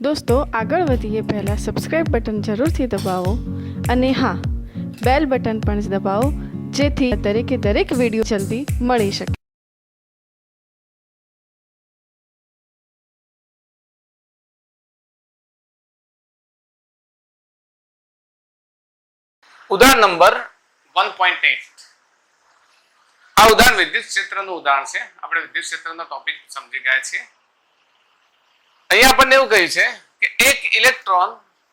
દોસ્તો આગળ વધીએ પહેલાં સબસ્ક્રાઇબ બટન જરૂરથી દબાવો અને હા બેલ બટન પણ દબાવો જેથી દરેક વિડીયો જલ્દી મળી શકે. ઉદાહરણ નંબર 1.8. આ ઉદાહરણ વિદ્યુત ક્ષેત્રનું ઉદાહરણ છે. આપણે વિદ્યુત ક્ષેત્રનો ટોપિક સમજી ગયા છીએ. અહીંયા આપણને એવું કહ્યું છે કે એક ઇલેક્ટ્રોન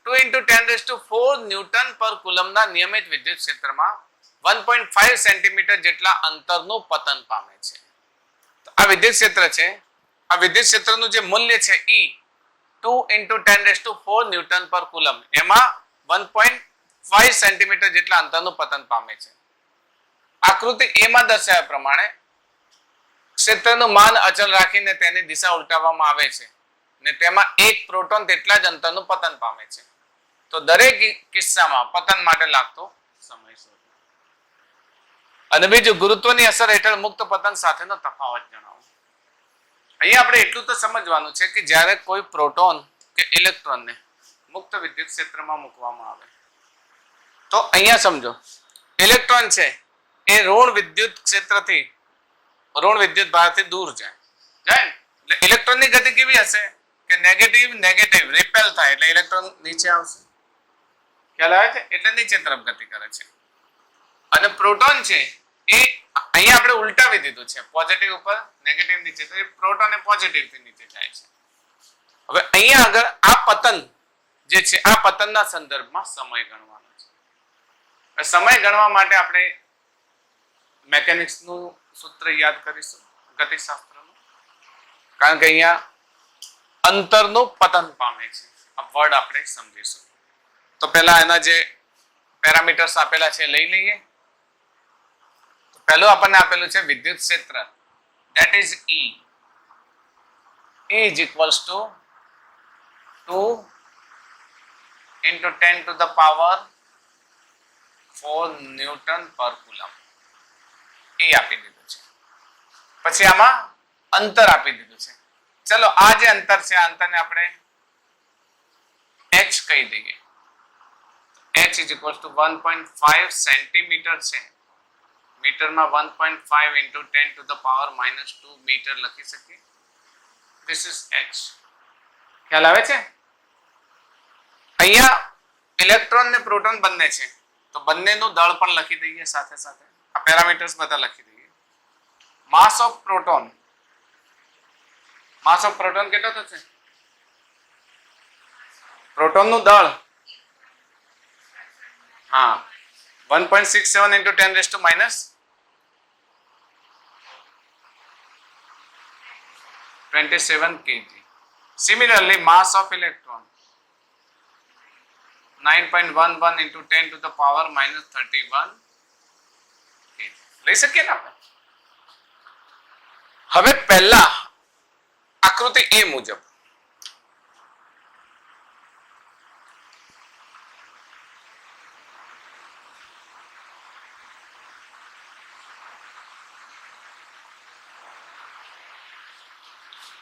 2 × 10⁴ ન્યૂટન પર કુલમના નિયમિત વિદ્યુત ક્ષેત્રમાં 1.5 સેન્ટીમીટર જેટલા અંતરનું પતન પામે છે. તો આ વિદ્યુત ક્ષેત્ર છે. આ વિદ્યુત ક્ષેત્રનું જે મૂલ્ય છે E 2 × 10⁴ ન્યૂટન પર કુલમ એમાં 1.5 સેન્ટીમીટર જેટલા અંતરનું પતન પામે છે. આકૃતિ A માં દર્શાવ્યા પ્રમાણે ક્ષેત્રનું માન અચલ રાખીને તેની દિશા ઉલટાવવામાં આવે છે ને તેમાં એક પ્રોટોન તેટલા જ અંતરનું પતન પામે છે. તો દરેક કિસ્સામાં પતન માટે લાગતો સમય શોધો. અને બીજું, ગુરુત્વની અસર હેઠળ મુક્ત પતન સાથેનો તફાવત જણાવો. અહીંયા આપણે એટલું તો સમજવાનું છે કે જ્યારે કોઈ પ્રોટોન કે ઇલેક્ટ્રોનને મુક્ત વિદ્યુત ક્ષેત્રમાં મૂકવામાં આવે તો અહીંયા સમજો, ઇલેક્ટ્રોન છે એ ઋણ વિદ્યુત ક્ષેત્રથી ઋણ વિદ્યુત ભારથી દૂર જાય ને, એટલે ઇલેક્ટ્રોનની ગતિ કેવી હશે કે નેગેટિવ રિપેલ થાય એટલે ઇલેક્ટ્રોન નીચે આવશે. ખ્યાલ આવે છે? એટલે નીચે તરફ ગતિ કરે છે. અને પ્રોટોન છે એ અહીંયા આપણે ઉલટાવી દીધું છે, પોઝિટિવ ઉપર નેગેટિવ નીચે, તો એ પ્રોટોન એ પોઝિટિવ થી નીચે જાય છે. હવે અહીંયા આગળ આ પતન જે છે આ પતનના સંદર્ભમાં સમય ગણવાનો છે. સમય ગણવા માટે આપણે મેકેનિક્સનું સૂત્ર યાદ કરીશું, ગતિશાસ્ત્રનું, કારણ કે અહીંયા અંતરનું પતન પામે છે. આ વર્ડ આપણે સમજીશું. તો પહેલા એના જે પેરામીટર્સ આપેલા છે લઈ લઈએ. તો પહેલું આપણને આપેલું છે વિદ્યુત ક્ષેત્ર, that is E. E is equals to 2 × 10⁴ newton પર કુલમ. એ આપી દીધું છે. પછી આમાં અંતર આપી દીધું છે. ચલો આ જે અંતર છે આ અંતરને આપણે h કહી દઈએ. h is equals to 1.5 centimetre છે. મીટરમાં 1.5 × 10⁻² મીટર લખી શકીએ. This is h. ખ્યાલ આવે છે? અહીંયા ઇલેક્ટ્રોન ને પ્રોટોન બંને છે તો બંનેનું દળ પણ લખી દઈએ સાથે સાથે. આ પેરામીટર્સ બધા લખી દઈએ. માસ ઓફ પ્રોટોન કેટલો થશે? પ્રોટોનનું દળ હા 1.67 × 10⁻27 kg. Similarly, mass of electron 9.11 × 10⁻31 kg. લઈ શકીએ ને આપણે. હવે પહેલા આકૃતિ A મુજબ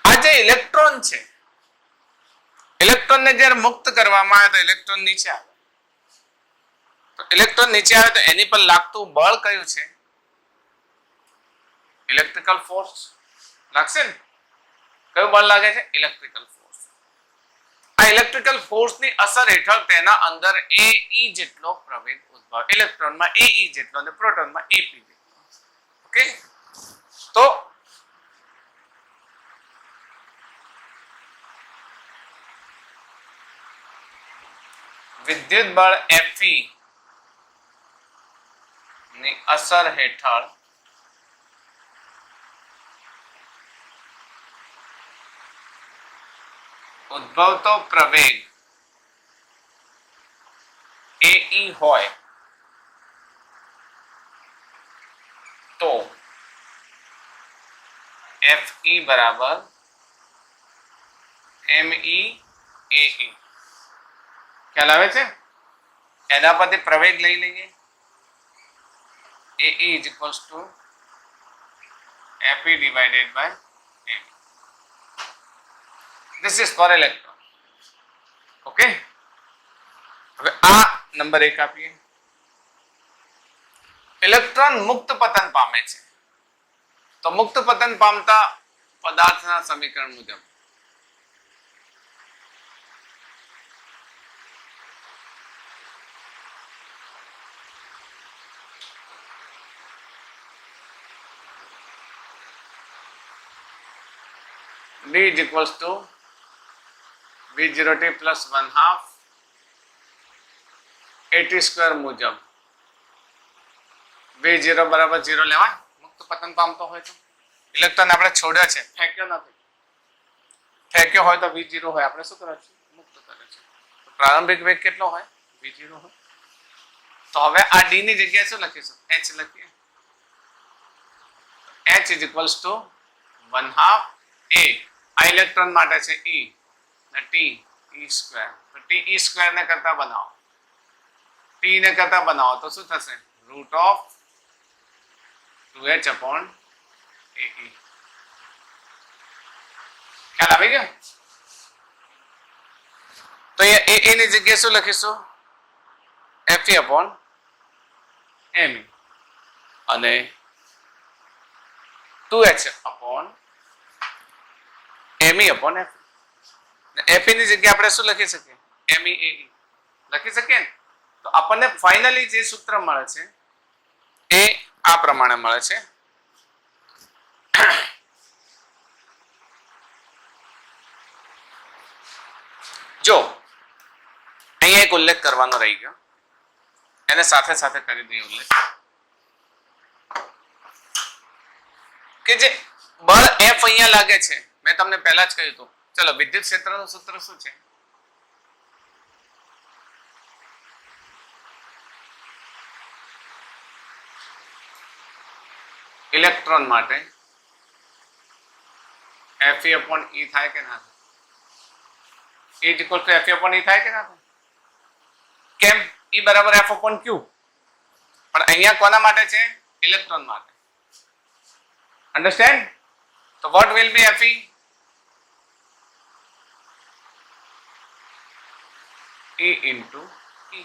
આ જે ઇલેક્ટ્રોન છે, ઇલેક્ટ્રોનને જ્યારે મુક્ત કરવામાં આવે તો ઇલેક્ટ્રોન નીચે આવે. તો ઇલેક્ટ્રોન નીચે આવે તો એની પર લાગતું બળ કયું છે? ઇલેક્ટ્રિકલ ફોર્સ લાગશે ને. કયું બળ લાગે છે? Electrical force. આ ઇલેક્ટ્રિકલ ફોર્સની અસર હેઠળ તેના અંદર AE જેટલો પ્રવેગ ઉદ્ભવે. ઇલેક્ટ્રોનમાં AE જેટલો અને પ્રોટોનમાં AP જેટલો. ઓકે, તો વિદ્યુત બળ Fe ની અસર હેઠળ ઉદ્ભવતો પ્રવેગ AE હોય તો Fe બરાબર ME/AE. ખ્યાલ આવે છે? એના પરથી પ્રવેગ લઈ લઈએ. AE is equals to Fe divided by M. This is for electron. Okay, હવે આ નંબર 1 આપીએ. ઇલેક્ટ્રોન મુક્ત પતન પામે છે, તો મુક્ત પતન પામતા પદાર્થના સમીકરણ મુજબ D is equals to V0T plus 1/2 AT square મુજબ V0 બરાબર 0 લેવાય. મુક્ત પતન પામતો હોય તો ઇલેક્ટ્રોન આપણે છોડ્યો છે, ફેંક્યો નથી. ફેંક્યો હોય તો V0 હોય, આપણે શું કરે છે? મુક્ત કરે છે. પ્રારંભિક વેગ કેટલો હોય? V0 હોય. તો હવે આ D ની જગ્યાએ શું લખીશું? H લખીએ. H is equals to 1/2 A. આ ઇલેક્ટ્રોન માટે છે E ને T E સ્ક્વેર. તો T E સ્ક્વેર ને કરતા બનાવો, T ને કરતા બનાવો તો શું થશે? Root of 2H upon AE. ખ્યાલ આવી ગયો? તો અહીંયા AE ની જગ્યાએ શું લખીશું? Fe upon Me અને 2H upon Me upon Fe. Fe ની જગ્યાએ આપણે શું લખી શકીએ? MEAE લખી શકીએ ને? તો આપણને ફાઇનલી જે સૂત્ર મળે છે એ આ પ્રમાણે મળે છે. જો અહીંયા એક ઉલ્લેખ કરવાનો રહી ગયો, એને સાથે સાથે કરી દઈએ ઉલ્લેખ કે જે બળ F અહીંયા લાગે છે, મેં તમને પહેલા જ કહ્યું હતું. ચલો, વિદ્યુત ક્ષેત્રનું સૂત્ર શું છે? ઇલેક્ટ્રોન માટે Fe upon E થાય કે ના થાય? E is equal to Fe upon E થાય કે ના થાય? કેમ? E બરાબર F upon Q. પણ અહીંયા કોના માટે છે? ઇલેક્ટ્રોન માટે. અન્ડરસ્ટેન્ડ? તો what will be Fe? E into E.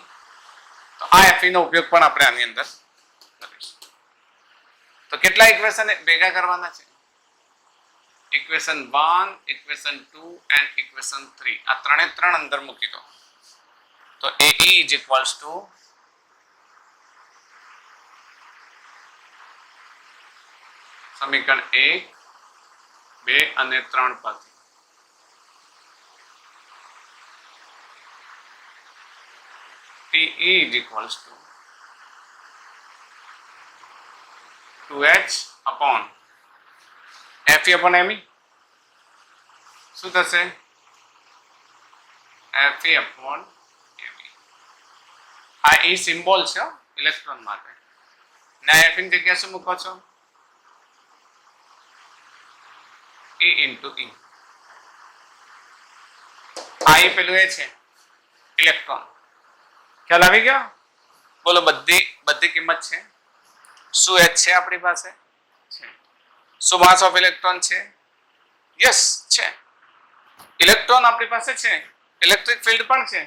તો આ Fe નો ઉપયોગ પણ આપણે આની અંદર કરીશું. તો કેટલા ઇક્વેશન ભેગા કરવાના છે? Equation 1, equation 2 and equation 3. આ ત્રણે ત્રણ અંદર મૂકી દો. તો AE is equals to સમીકરણ 1, 2 અને 3 પરથી TE is equals to 2H upon Fe upon Me. શું થશે? Fe upon Me. આ E સિમ્બોલ છે ઇલેક્ટ્રોન માટે. ના F ની જગ્યાએ શું મૂકો છો? E into E. આ E પેલું એ છે ઇલેક્ટ્રોન. ખ્યાલ આવી ગયો? બોલો, બધી કિંમત છે. શું H છે આપણી પાસે? છે. શું માસ ઓફ ઇલેક્ટ્રોન છે? યસ છે. ઇલેક્ટ્રોન આપણી પાસે છે, ઇલેક્ટ્રિક ફિલ્ડ પણ છે.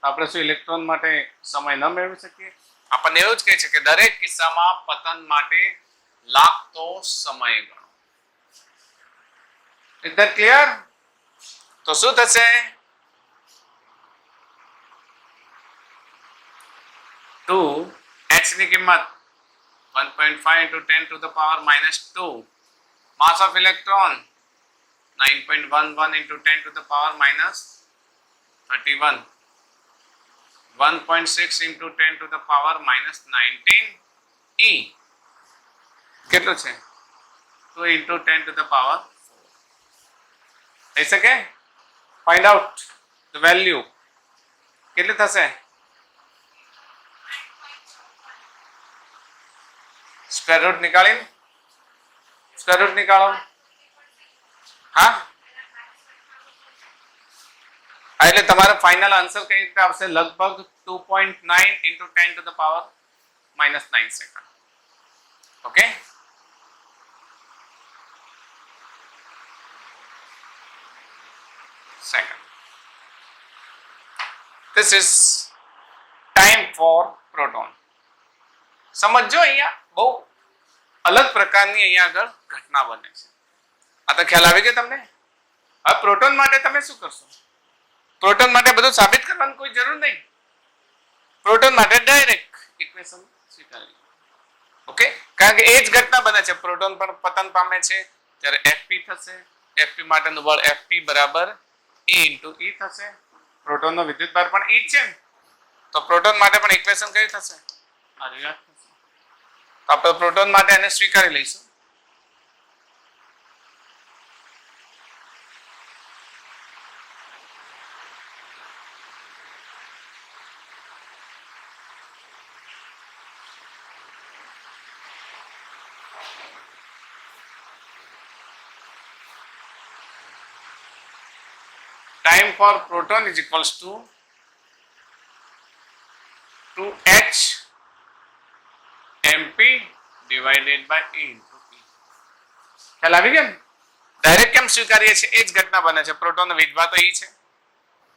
આપણે શું ઇલેક્ટ્રોન માટે સમય ન મેળવી શકીએ? આપણને એવું જ કહે છે કે દરેક કિસ્સામાં પતન માટે લાગતો સમય ગણો. Is that clear? તો શું થશે? 2H ની કિંમત 1.5 into 10 to the power minus 2. Mass of electron 9.11 into 10 to the power minus 31. 1.6 into 10 to the power minus 19. E કેટલો છે? 2 into 10 to the power 4. થઈ શકે? Find out the value. કેટલી થશે? સ્ક્વેર રૂટ નિકાળો. હા, એટલે તમારો ફાઇનલ આન્સર કઈ રીતે આવશે? લગભગ 2.9 into 10 to the power minus 9 second. Okay, second. This is time for proton. સમજો અહીંયા બહુ અલગ પ્રકારની અહીંયા આગળ ઘટના બને છે. આ તો ખ્યાલ આવી ગયો તમને? હવે પ્રોટોન માટે તમે શું કરશો? પ્રોટોન માટે બધું સાબિત કરવાની કોઈ જરૂર નહીં. પ્રોટોન માટે ડાયરેક્ટ ઇક્વેશન સ્વીકારી. ઓકે, કારણ કે એ જ ઘટના બને છે. પ્રોટોન પણ પતન પામે છે ત્યારે Fp થશે. Fp માટેનું બળ Fp બરાબર E * E થશે. પ્રોટોનનો વિદ્યુતભાર પણ E છે, તો પ્રોટોન માટે પણ ઇક્વેશન કઈ થશે? આ રિયાક્ટ થશે. તો આપણે પ્રોટોન માટે એને સ્વીકારી લઈશું. Time for proton is equals to 2h mp divided by E into E. ખ્યાલ આવી ગયો? ડાયરેક્ટ કેમ સ્વીકારીએ છીએ? એ જ ઘટના બને છે. પ્રોટોનનો વીજભાર તો E છે,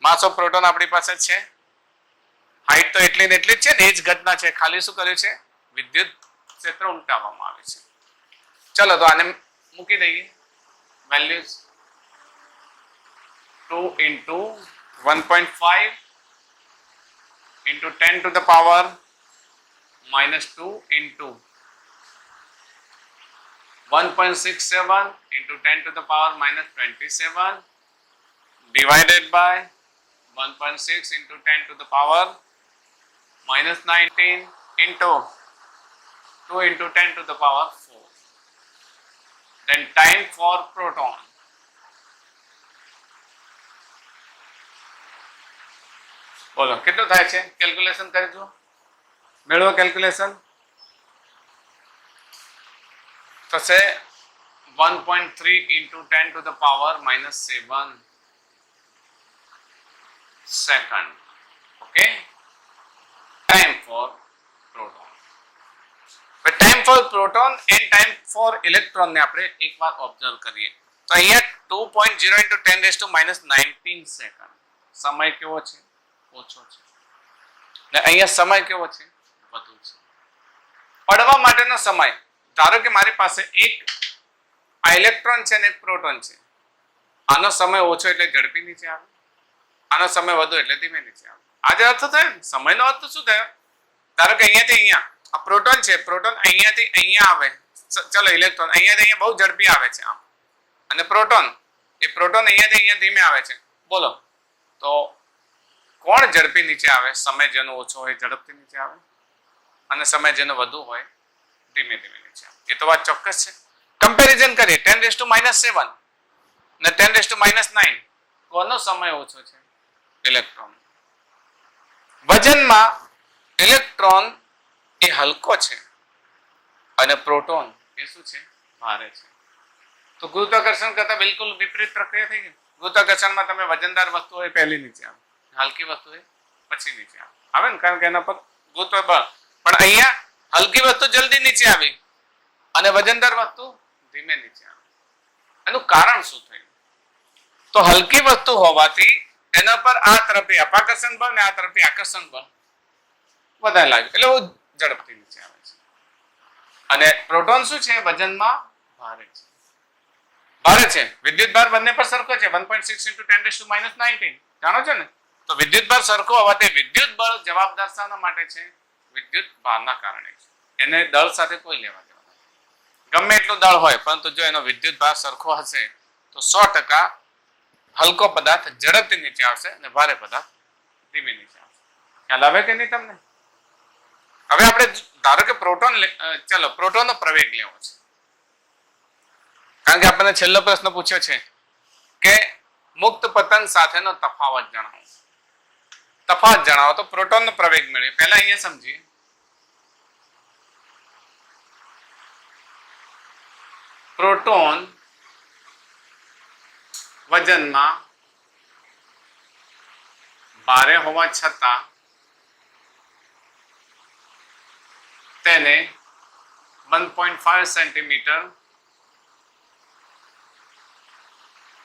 માસ ઓફ પ્રોટોન આપણી પાસે છે, હાઈટ તો એટલી ને એટલી જ છે ને, એ જ ઘટના છે. ખાલી શું કર્યું છે? વિદ્યુત ક્ષેત્ર ઉલટાવવામાં આવે છે. ચલો તો આને મૂકી દઈએ. Values 2 into 1.5 into 10 to the power minus 2 into 1.67 into 10 to the power minus 27 divided by 1.6 into 10 to the power minus 19 into 2 into 10 to the power 4. Then time for proton. બોલો કેટલું થાય છે? કેલ્ક્યુલેશન કરી જુઓ. મેળવો કેલ્ક્યુલેશન. થશે 1.3 into 10 to the power minus 7 second. Okay, time for proton. But time for proton and time for electron ને આપણે એકવાર ઓબ્ઝર્વ કરીએ તો અહીંયા 2.0 into 10 raised to minus 19 second સમય કેવો છે? ઓછો છે. ને અહીંયા સમય કેવો છે? વધુ છે. પડવા માટેનો સમય, ધારો કે મારી પાસે એક આ ઇલેક્ટ્રોન છે ને એક પ્રોટોન છે. આનો સમય ઓછો એટલે ઝડપી નીચે આવે, આનો સમય વધુ એટલે ધીમે નીચે આવે. આ જે અર્થ થયો સમયનો અર્થ શું થયો? ધારો કે અહીંયાથી અહીંયા આ પ્રોટોન છે, પ્રોટોન અહીંયાથી અહીંયા આવે, ચલો ઇલેક્ટ્રોન અહીંયાથી અહીંયા બહુ ઝડપી આવે છે આમ, અને પ્રોટોન અહીંયાથી અહીંયા ધીમે આવે છે. બોલો તો કોણ ઝડપી નીચે આવે? સમય જેનો ઓછો હોય ઝડપથી નીચે આવે, અને સમય જેનો વધુ હોય ધીમે ધીમે નીચે આવે. એ તો વાત ચોક્કસ છે. કમ્પેરિઝન કરીએ 10 raised to minus 7 ને 10 raised to minus 9, કોનો સમય ઓછો છે? ઇલેક્ટ્રોન. વજનમાં ઇલેક્ટ્રોન એ હલકો છે અને પ્રોટોન એ શું છે? ભારે છે. તો ગુરુત્વાકર્ષણ કરતા બિલકુલ વિપરીત પ્રક્રિયા થઈ ગઈ. ગુરુત્વાકર્ષણમાં તમે વજનદાર વસ્તુ હોય પહેલી નીચે આવે, હલકી વસ્તુ હોય પછી નીચે આવે ને, કારણ કે એના પર ગુરુત્વ બળ. પણ અહીંયા હલકી વસ્તુ જલ્દી નીચે આવી અને વજનદાર વસ્તુ ધીમે નીચે આવે. એનું કારણ શું થયું? તો હલકી વસ્તુ હોવાથી એના પર આ તરફથી અપાકર્ષણ બળ ને આ તરફથી આકર્ષણ બળ વધારે લાગે એટલે બહુ ઝડપથી નીચે આવે છે. અને પ્રોટોન શું છે? વજનમાં ભારે છે. ભારે છે. વિદ્યુત ભાર બંને પર સરખો છે, 1.6 into 10 raised to minus 19. જાણો છો ને? તો વિદ્યુત ભાર સરખો હોવાથી વિદ્યુત બળ જવાબદાર શાના માટે છે? વિદ્યુત ભારના કારણે છે. એને દળ સાથે કોઈ લેવા દેવા નથી. ગમે એટલું દળ હોય, પરંતુ જો એનો વિદ્યુત ભાર સરખો હશે તો 100% હલકો પદાર્થ ઝડપથી નીચે આવશે અને ભારે પદાર્થ ધીમે નીચે આવશે. ખ્યાલ આવે કે નહીં તમને? હવે આપણે ધારો કે પ્રોટોન, ચલો પ્રોટોનનો પ્રવેગ લેવો છે, કારણ કે આપણને છેલ્લો પ્રશ્ન પૂછ્યો છે કે મુક્ત પતન સાથેનો તફાવત જણાવો. તફાવત જણાવો તો પ્રોટોનનો પ્રવેગ મેળવીએ. પહેલા અહીંયા સમજીએ. પ્રોટોન વજનમાં ભારે હોવા છતાં તેને 1.5 સેન્ટીમીટર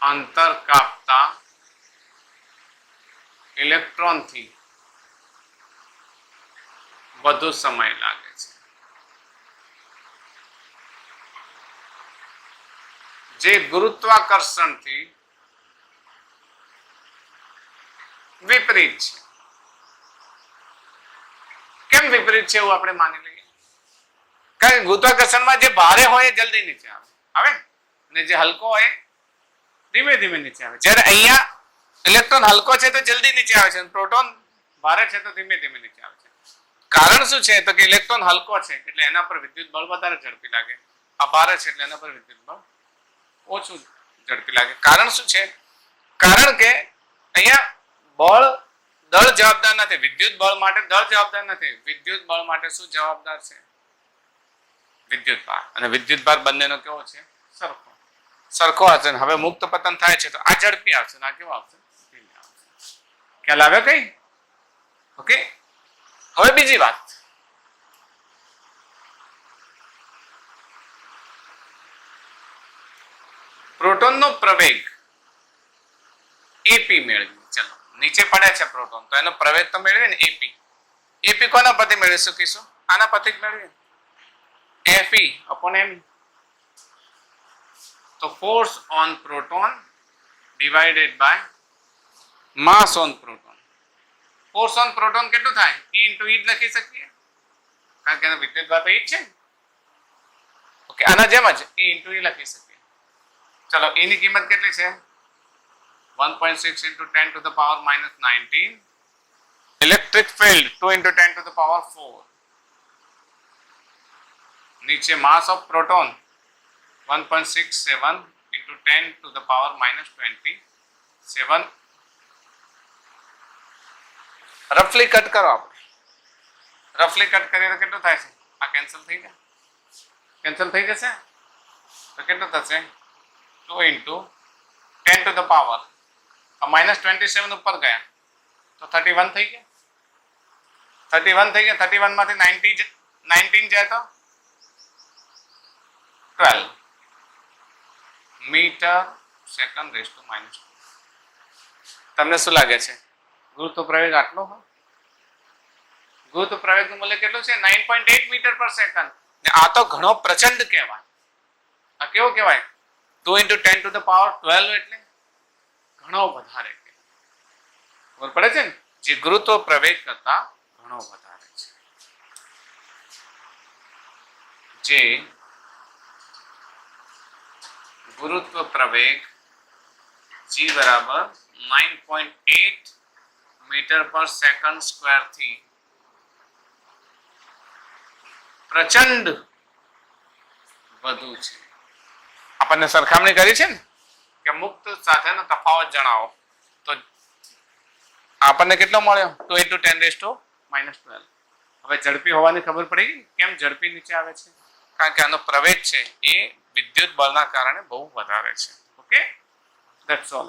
અંતર કાપતા ઇલેક્ટ્રોનથી વધુ સમય લાગે છે. જે ગુરુત્વાકર્ષણથી વિપરીત છે. કેમ વિપરીત છે એવું આપણે માની લઈએ? કારણ કે ગુરુત્વાકર્ષણમાં જે ભારે હોય એ જલ્દી નીચે આવે ને, અને જે હલકો હોય ધીમે ધીમે નીચે આવે. જ્યારે અહીંયા ઇલેક્ટ્રોન હલકો છે તો જલ્દી નીચે આવે છે, પ્રોટોન ભારે છે તો ધીમે ધીમે નીચે આવે છે. કારણ શું છે? તો કે ઇલેક્ટ્રોન હલકો છે એટલે એના પર વિદ્યુત બળ વધારે ઝડપી લાગે, આ ભારે છે એટલે એના પર વિદ્યુત બળ ઓછું ઝડપી લાગે. કારણ શું છે? કારણ કે અહીંયા બળ દળ જવાબદાર નથી. વિદ્યુત બળ માટે દળ જવાબદાર નથી. વિદ્યુત બળ માટે શું જવાબદાર છે? વિદ્યુત ભાર. અને વિદ્યુત ભાર બંનેનો કેવો છે? સરખો હશે. હવે મુક્ત પતન થાય છે તો આ ઝડપી આવશે, આ કેવો આવશે? ધીમે આવશે. ખ્યાલ આવે કઈ? ઓકે. હવે બીજી વાત, પ્રોટોનનો પ્રવેગ એપી મેળવીએ. ચલો, નીચે પડે છે પ્રોટોન તો એનો પ્રવેગ તો મેળવીએ ને, એપી. એપી કોના પરથી મેળવી શકીશું? આના પરથી જ મેળવીએ, Fe upon m. તો force on proton divided by mass on proton. Force on proton કેટલું થાય? E into E લખી શકીએ, કારણ કે એનો વિદ્યુત ભાર તો E છે. ઓકે, આના જેમ જ E into E લખી શકીએ. ચલો, E ની કિંમત કેટલી છે? 1.6 into 10 to the power minus 19. Electric field 2 into 10 to the power 4. નીચે mass of proton 1.67 into 10 to the power minus 27. રફલી કટ કરો. આપણે રફલી કટ કરીએ તો કેટલું થાય છે? આ કેન્સલ થઈ જાય, કેન્સલ થઈ જશે તો કેટલું થશે? 2 into 10 to the power minus 27 ઉપર ગયા તો 31 થઈ ગયા. 31 થઈ ગયા. 31 માંથી 19 જાય તો 12 મીટર સેકન્ડ રેઝ ટુ -2. તમને શું લાગે છે? ગુરુત્વ પ્રવેગ આટલો હોય? ગુરુત્વ પ્રવેગનું મૂલ્ય કેટલું છે? 9.8 મીટર પર સેકન્ડ. આ તો ઘણો પ્રચંડ કહેવાય. આ કેવો કહેવાય? 2 into 10 to the power 12 એટલે ઘણો વધારે. ખબર પડે છે ને? જે ગુરુત્વ પ્રવેગ કરતા ઘણો વધારે છે. જે ગુરુત્વ પ્રવેગ g બરાબર 9.8 મીટર પર સેકન્ડ સ્ક્વેર થી પ્રચંડ વધુ છે. આપણને સરખામણી કરી છે ને કે મુક્ત સાથેનો તફાવત જણાવો, તો આપણને કેટલો મળ્યો? 2 into 10 raised to -12. હવે ઝડપી હોવાની ખબર પડી ગઈ કેમ ઝડપી નીચે આવે છે? કારણ કે આનો પ્રવેગ છે એ વિદ્યુત બળના કારણે બહુ વધારે છે. Okay, that's all.